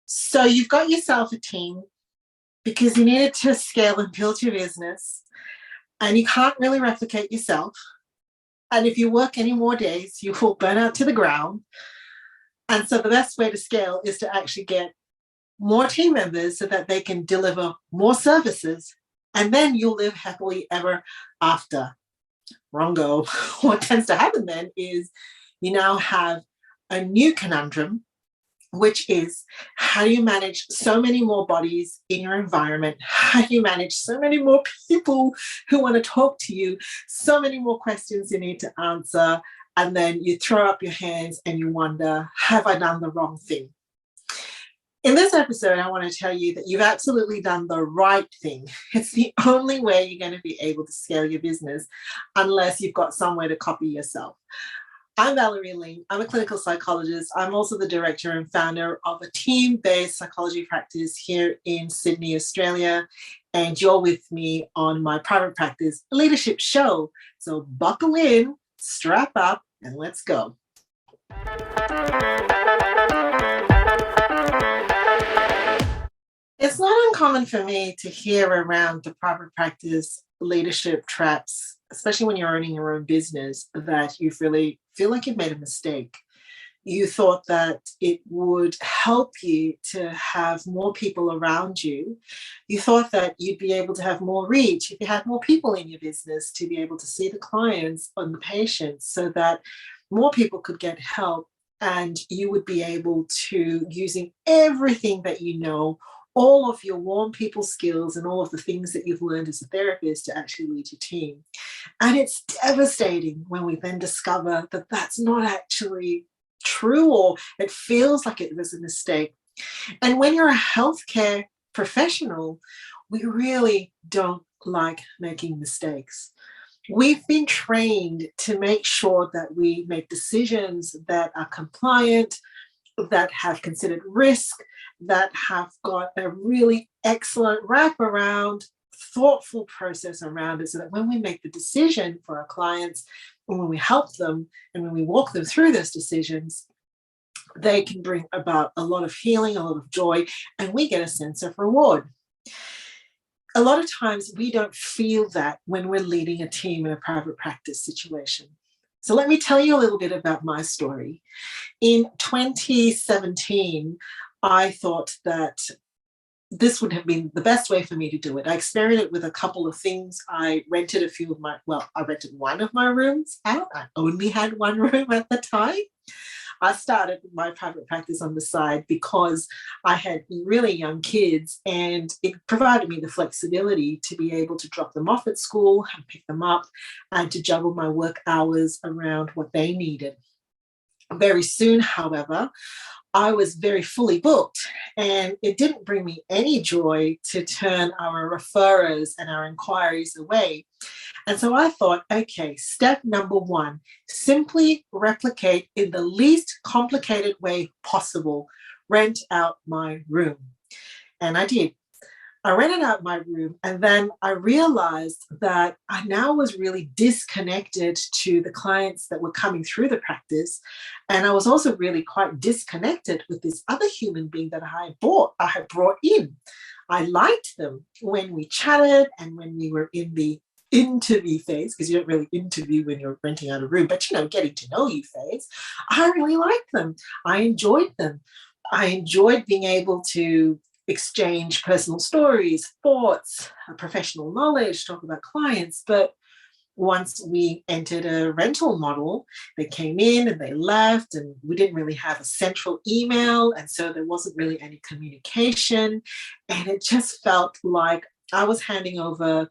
So you've got yourself a team because you needed to scale and build your business, and you can't really replicate yourself. And if you work any more days, you will burn out to the ground. And so the best way to scale is to actually get more team members so that they can deliver more services. And then you'll live happily ever after. Wrongo. What tends to happen then is you now have a new conundrum, which is how do you manage so many more bodies in your environment? How do you manage so many more people who want to talk to you? So many more questions you need to answer. And then you throw up your hands and you wonder, have I done the wrong thing? In this episode, I want to tell you that you've absolutely done the right thing. It's the only way you're going to be able to scale your business unless you've got somewhere to copy yourself. I'm Valerie Ling. I'm a clinical psychologist. I'm also the director and founder of a team-based psychology practice here in Sydney, Australia. And you're with me on my private practice leadership show. So buckle in, strap up, and let's go. It's not uncommon for me to hear around the private practice leadership traps, especially when you're owning your own business, that you really feel like you've made a mistake. You thought that it would help you to have more people around you. You thought that you'd be able to have more reach if you had more people in your business to be able to see the clients and the patients so that more people could get help and you would be able to, using everything that you know, all of your warm people skills and all of the things that you've learned as a therapist to actually lead your team. And it's devastating when we then discover that that's not actually true, or it feels like it was a mistake. And when you're a healthcare professional, we really don't like making mistakes. We've been trained to make sure that we make decisions that are compliant, that have considered risk, that have got a really excellent wraparound, thoughtful process around it so that when we make the decision for our clients, and when we help them, and when we walk them through those decisions, they can bring about a lot of healing, a lot of joy, and we get a sense of reward. A lot of times we don't feel that when we're leading a team in a private practice situation. So let me tell you a little bit about my story. In 2017, I thought that this would have been the best way for me to do it. I experimented with a couple of things. I rented I rented one of my rooms out. I only had one room at the time. I started my private practice on the side because I had really young kids and it provided me the flexibility to be able to drop them off at school and pick them up and to juggle my work hours around what they needed. Very soon, however, I was very fully booked and it didn't bring me any joy to turn our referrers and our inquiries away. And so I thought, okay, step number one, simply replicate in the least complicated way possible, rent out my room. And I did. I rented out my room and then I realized that I now was really disconnected to the clients that were coming through the practice. And I was also really quite disconnected with this other human being that I had brought in. I liked them when we chatted and when we were in the interview phase, because you don't really interview when you're renting out a room, but getting to know you phase. I really liked them. I enjoyed them. I enjoyed being able to exchange personal stories, thoughts, professional knowledge, talk about clients. But once we entered a rental model, they came in and they left, and we didn't really have a central email. And so there wasn't really any communication. And it just felt like I was handing over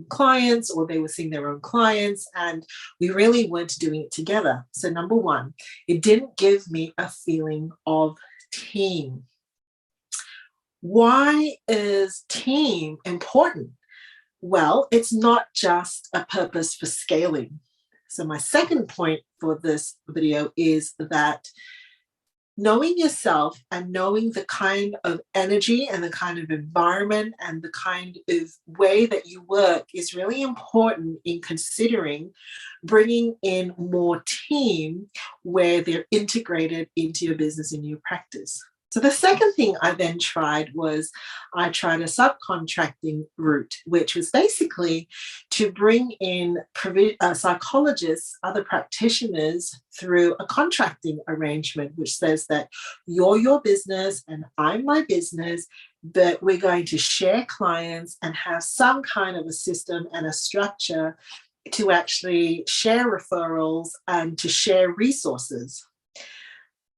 clients, or they were seeing their own clients, and we really weren't doing it together. So number one, it didn't give me a feeling of team. Why is team important? Well, it's not just a purpose for scaling. So my second point for this video is that knowing yourself and knowing the kind of energy and the kind of environment and the kind of way that you work is really important in considering bringing in more team where they're integrated into your business and your practice. So the second thing I then tried was I tried a subcontracting route, which was basically to bring in psychologists, other practitioners through a contracting arrangement, which says that you're your business and I'm my business, but we're going to share clients and have some kind of a system and a structure to actually share referrals and to share resources.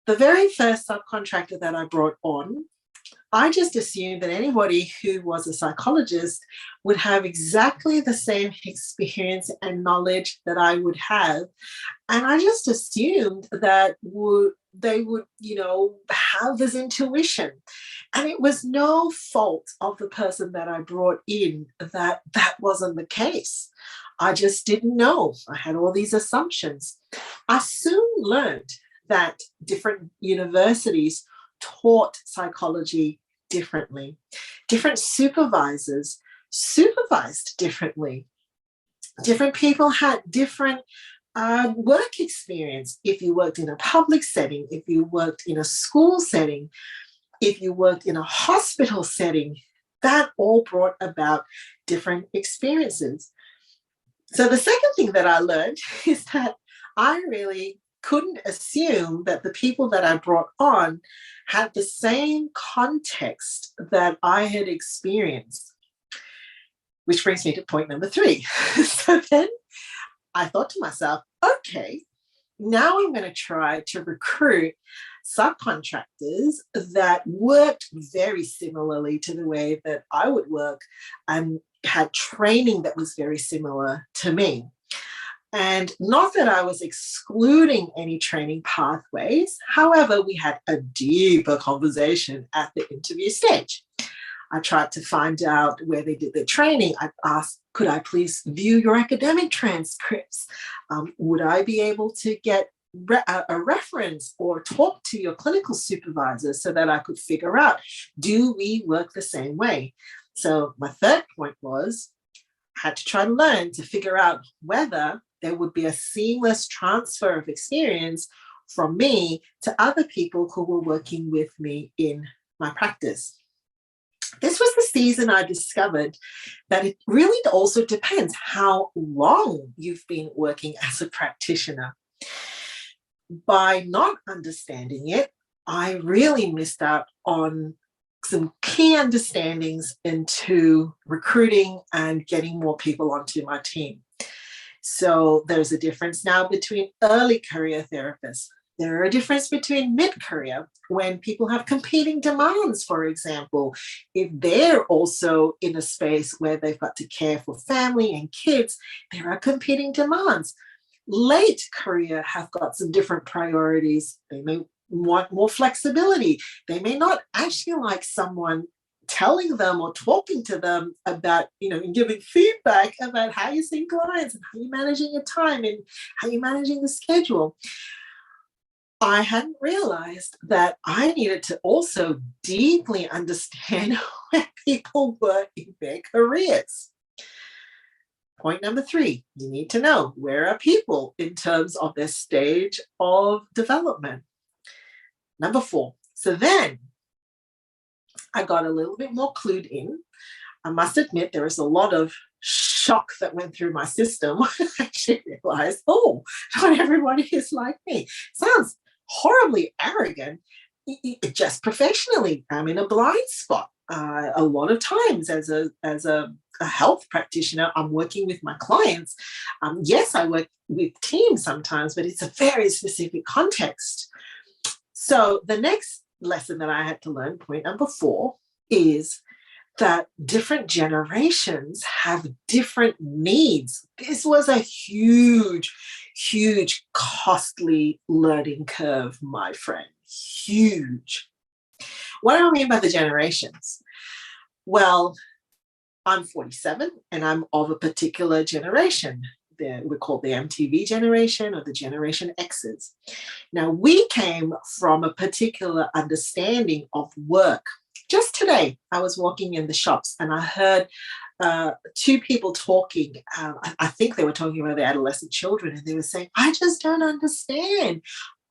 The very first subcontractor that I brought on, I just assumed that anybody who was a psychologist would have exactly the same experience and knowledge that I would have. And I just assumed that they would, have this intuition. And it was no fault of the person that I brought in that that wasn't the case. I just didn't know. I had all these assumptions. I soon learned that different universities taught psychology differently. Different supervisors supervised differently. Different people had different work experience. If you worked in a public setting, if you worked in a school setting, if you worked in a hospital setting, that all brought about different experiences. So the second thing that I learned is that I really couldn't assume that the people that I brought on had the same context that I had experienced, which brings me to point number 3. So then I thought to myself, okay, now I'm going to try to recruit subcontractors that worked very similarly to the way that I would work and had training that was very similar to me. And not that I was excluding any training pathways. However, we had a deeper conversation at the interview stage. I tried to find out where they did their training. I asked, could I please view your academic transcripts? Would I be able to get a reference or talk to your clinical supervisor so that I could figure out, do we work the same way? So my third point was, I had to try to learn to figure out whether there would be a seamless transfer of experience from me to other people who were working with me in my practice. This was the season I discovered that it really also depends how long you've been working as a practitioner. By not understanding it, I really missed out on some key understandings into recruiting and getting more people onto my team. So there's a difference now between early career therapists. There are a difference between mid-career when people have competing demands, for example. If they're also in a space where they've got to care for family and kids, there are competing demands. Late career have got some different priorities. They may want more flexibility. They may not actually like someone telling them or talking to them about, and giving feedback about how you see clients and how you're managing your time and how you're managing the schedule. I hadn't realized that I needed to also deeply understand where people were in their careers. Point number 3, you need to know, where are people in terms of their stage of development? Number 4, so then I got a little bit more clued in. I must admit there was a lot of shock that went through my system when I actually realized, oh, not everybody is like me. Sounds horribly arrogant. Just professionally, I'm in a blind spot. A lot of times as a health practitioner, I'm working with my clients. Yes, I work with teams sometimes, but it's a very specific context. So the next lesson that I had to learn, point number 4, is that different generations have different needs. This was a huge, huge, costly learning curve, my friend. Huge. What do I mean by the generations? Well, I'm 47 and I'm of a particular generation. We're called the MTV generation or the Generation X's. Now, we came from a particular understanding of work. Just today, I was walking in the shops and I heard 2 people talking. I think they were talking about their adolescent children, and they were saying, I just don't understand.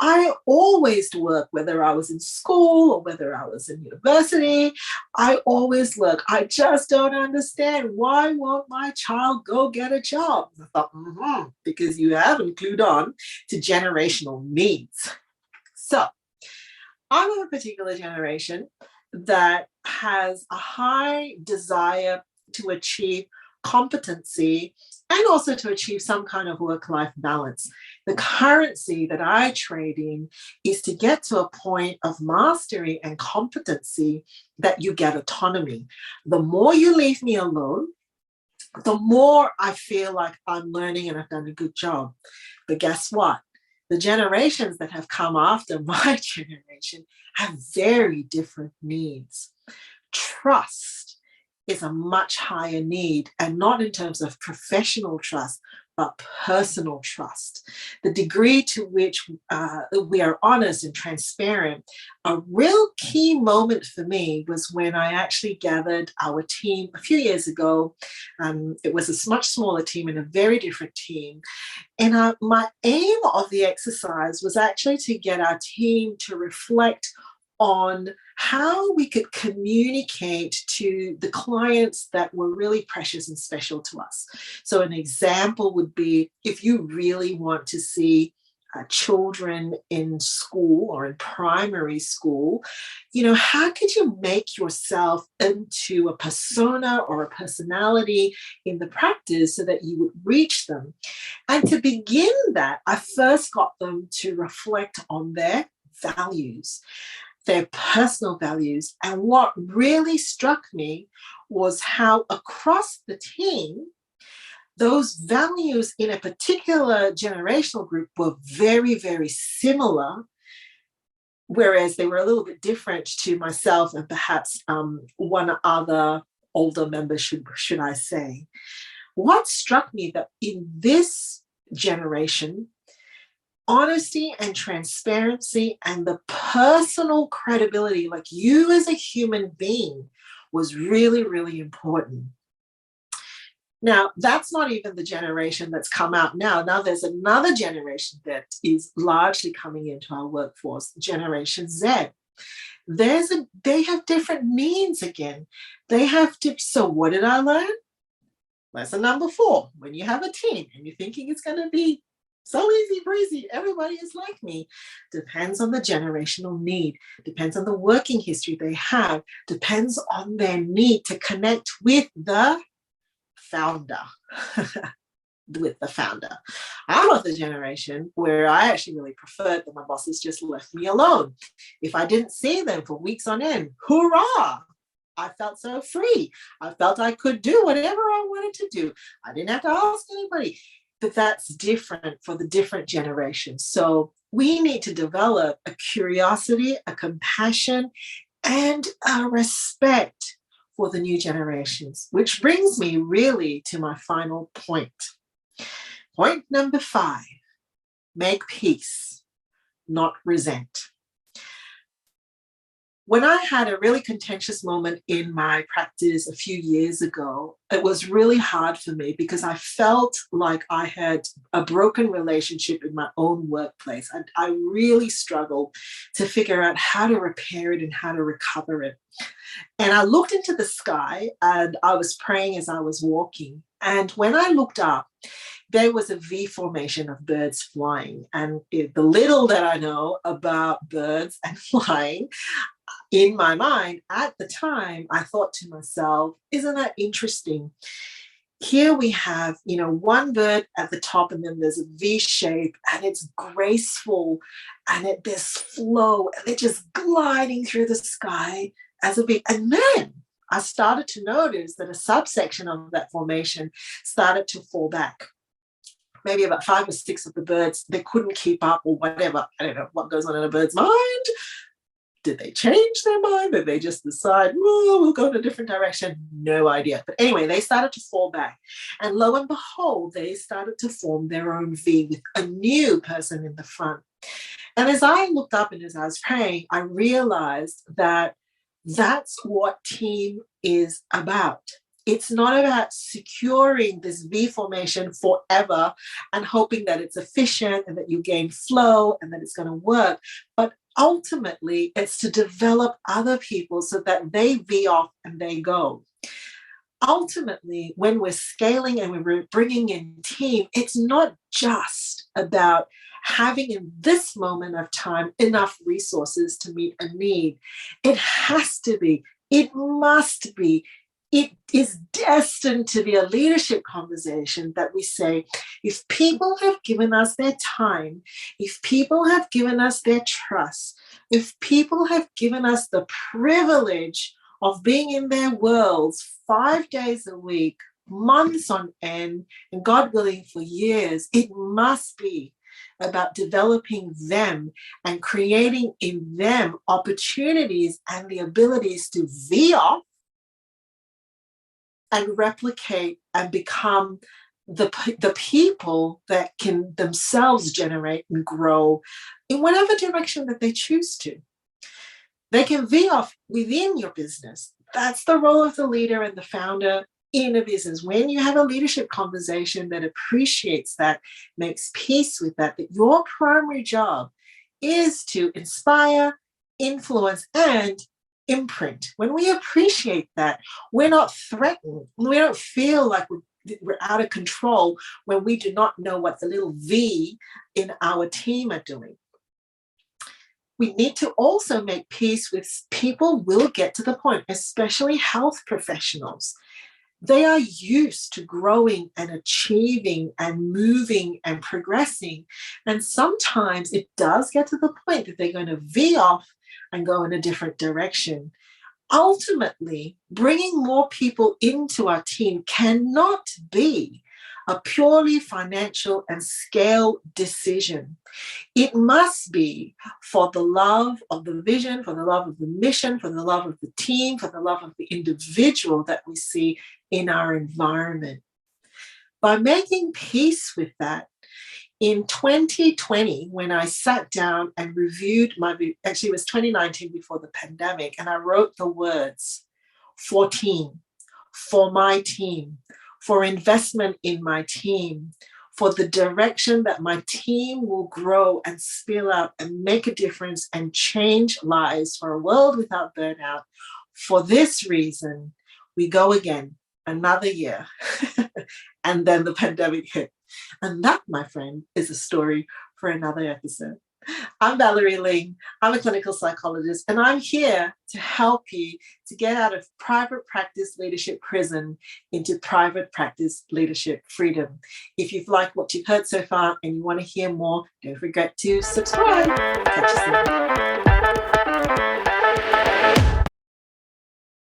I always work, whether I was in school or whether I was in university. I always look. I just don't understand, why won't my child go get a job? I thought, because you haven't clued on to generational needs. So I'm of a particular generation that has a high desire to achieve competency and also to achieve some kind of work-life balance. The currency that I trade in is to get to a point of mastery and competency that you get autonomy. The more you leave me alone, the more I feel like I'm learning and I've done a good job. But guess what? The generations that have come after my generation have very different needs. Trust is a much higher need, and not in terms of professional trust, but personal trust. The degree to which we are honest and transparent. A real key moment for me was when I actually gathered our team a few years ago. It was a much smaller team and a very different team. And my aim of the exercise was actually to get our team to reflect on how we could communicate to the clients that were really precious and special to us. So an example would be, if you really want to see children in school or in primary school, how could you make yourself into a persona or a personality in the practice so that you would reach them? And to begin that, I first got them to reflect on their values, their personal values. And what really struck me was how across the team, those values in a particular generational group were very, very similar, whereas they were a little bit different to myself and perhaps one other older member, should I say. What struck me that in this generation, honesty and transparency and the personal credibility, like you as a human being, was really, really important. Now, that's not even the generation that's come out now. Now there's another generation that is largely coming into our workforce, Generation Z. They have different needs again. So what did I learn? Lesson number 4, when you have a team and you're thinking it's going to be so easy breezy, everybody is like me, depends on the generational need, depends on the working history they have, depends on their need to connect with the founder. I'm of the generation where I actually really preferred that my bosses just left me alone. If I didn't see them for weeks on end, hurrah! I felt so free. I felt I could do whatever I wanted to do. I didn't have to ask anybody. But that's different for the different generations. So we need to develop a curiosity, a compassion, and a respect for the new generations, which brings me really to my final point. Point number 5, make peace, not resent. When I had a really contentious moment in my practice a few years ago, it was really hard for me because I felt like I had a broken relationship in my own workplace. I really struggled to figure out how to repair it and how to recover it. And I looked into the sky and I was praying as I was walking. And when I looked up, there was a V formation of birds flying. And the little that I know about birds and flying, in my mind at the time, I thought to myself, isn't that interesting? Here we have, one bird at the top and then there's a V shape and it's graceful and there's flow and they're just gliding through the sky as a V. And then I started to notice that a subsection of that formation started to fall back. Maybe about 5 or 6 of the birds, they couldn't keep up or whatever. I don't know what goes on in a bird's mind. Did they change their mind? Did they just decide, we'll go in a different direction? No idea. But anyway, they started to fall back. And lo and behold, they started to form their own V with a new person in the front. And as I looked up and as I was praying, I realized that that's what team is about. It's not about securing this V formation forever and hoping that it's efficient and that you gain flow and that it's going to work. But ultimately, it's to develop other people so that they V off and they go. Ultimately, when we're scaling and we're bringing in team, it's not just about having in this moment of time enough resources to meet a need. It has to be, it must be, it is destined to be a leadership conversation that we say, if people have given us their time, if people have given us their trust, if people have given us the privilege of being in their worlds 5 days a week, months on end, and God willing for years, it must be about developing them and creating in them opportunities and the abilities to veer and replicate and become the people that can themselves generate and grow in whatever direction that they choose to. They can veer off within your business. That's the role of the leader and the founder in a business. When you have a leadership conversation that appreciates that, makes peace with that, that your primary job is to inspire, influence, and imprint. When we appreciate that, we're not threatened. We don't feel like we're out of control when we do not know what the little V in our team are doing. We need to also make peace with people will get to the point, especially health professionals. They are used to growing and achieving and moving and progressing. And sometimes it does get to the point that they're going to veer off and go in a different direction. Ultimately, bringing more people into our team cannot be a purely financial and scale decision. It must be for the love of the vision, for the love of the mission, for the love of the team, for the love of the individual that we see in our environment. By making peace with that, in 2020, when I sat down and reviewed actually it was 2019 before the pandemic, and I wrote the words for team, for my team, for investment in my team, for the direction that my team will grow and spill out and make a difference and change lives for a world without burnout. For this reason, we go again, another year. And then the pandemic hit. And that, my friend, is a story for another episode. I'm Valerie Ling. I'm a clinical psychologist, and I'm here to help you to get out of private practice leadership prison into private practice leadership freedom. If you've liked what you've heard so far and you want to hear more, don't forget to subscribe. Catch you soon.